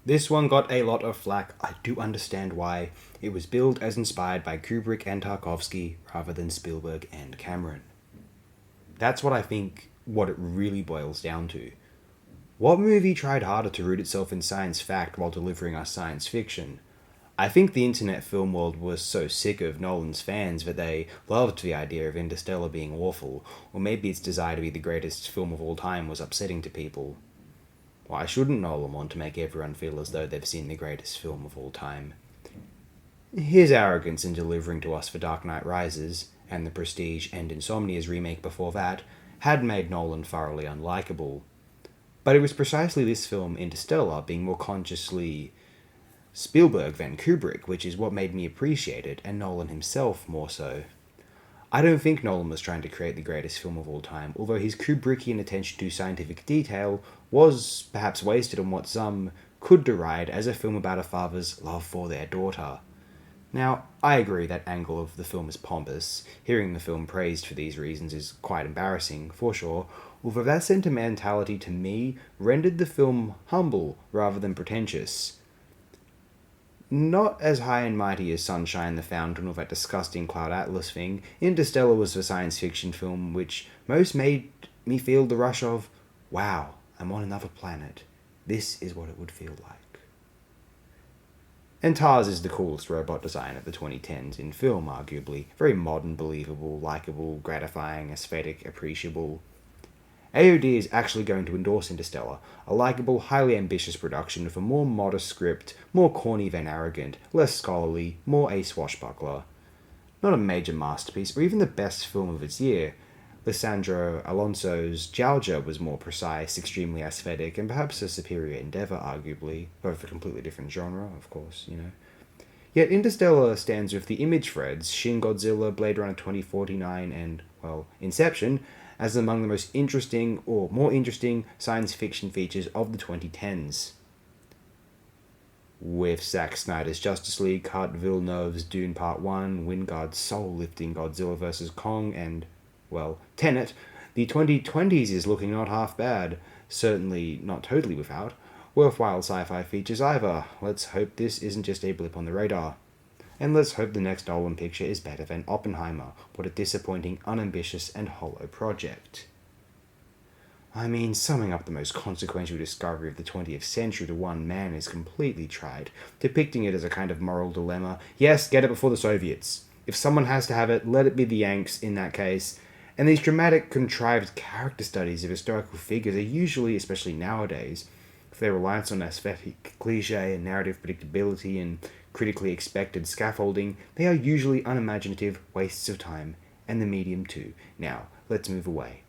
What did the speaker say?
This one got a lot of flack. I do understand why. It was billed as inspired by Kubrick and Tarkovsky rather than Spielberg and Cameron. That's what I think what it really boils down to. What movie tried harder to root itself in science fact while delivering us science fiction? I think the internet film world was so sick of Nolan's fans that they loved the idea of Interstellar being awful, or maybe its desire to be the greatest film of all time was upsetting to people. Why shouldn't Nolan want to make everyone feel as though they've seen the greatest film of all time? His arrogance in delivering to us The Dark Knight Rises, and the Prestige and Insomnia's remake before that, had made Nolan thoroughly unlikable. But it was precisely this film, Interstellar, being more consciously Spielberg than Kubrick, which is what made me appreciate it, and Nolan himself more so. I don't think Nolan was trying to create the greatest film of all time, although his Kubrickian attention to scientific detail was perhaps wasted on what some could deride as a film about a father's love for their daughter. Now, I agree that angle of the film is pompous. Hearing the film praised for these reasons is quite embarrassing, for sure, although that sentimentality to me rendered the film humble rather than pretentious. Not as high and mighty as Sunshine the Fountain or that disgusting Cloud Atlas thing, Interstellar was the science fiction film which most made me feel the rush of, wow, I'm on another planet. This is what it would feel like. And TARS is the coolest robot design of the 2010s in film, arguably. Very modern, believable, likable, gratifying, aesthetic, appreciable. AOD is actually going to endorse Interstellar, a likable, highly ambitious production with a more modest script, more corny than arrogant, less scholarly, more a swashbuckler. Not a major masterpiece, or even the best film of its year. Lisandro Alonso's Giallo was more precise, extremely aesthetic, and perhaps a superior endeavour, arguably, though of a completely different genre, of course. Yet Interstellar stands with the image threads, Shin Godzilla, Blade Runner 2049, and, well, Inception, as among the most interesting, or more interesting, science fiction features of the 2010s. With Zack Snyder's Justice League cut, Villeneuve's Dune Part 1, Wingard's soul-lifting Godzilla vs. Kong, and, well, Tenet, the 2020s is looking not half bad, certainly not totally without worthwhile sci-fi features either. Let's hope this isn't just a blip on the radar. And let's hope the next Nolan picture is better than Oppenheimer. What a disappointing, unambitious, and hollow project. I mean, summing up the most consequential discovery of the 20th century to one man is completely tried, depicting it as a kind of moral dilemma. Yes, get it before the Soviets. If someone has to have it, let it be the Yanks in that case. And these dramatic, contrived character studies of historical figures are usually, especially nowadays, for their reliance on aesthetic cliche and narrative predictability and critically expected scaffolding, they are usually unimaginative wastes of time, and the medium too. Now, let's move away.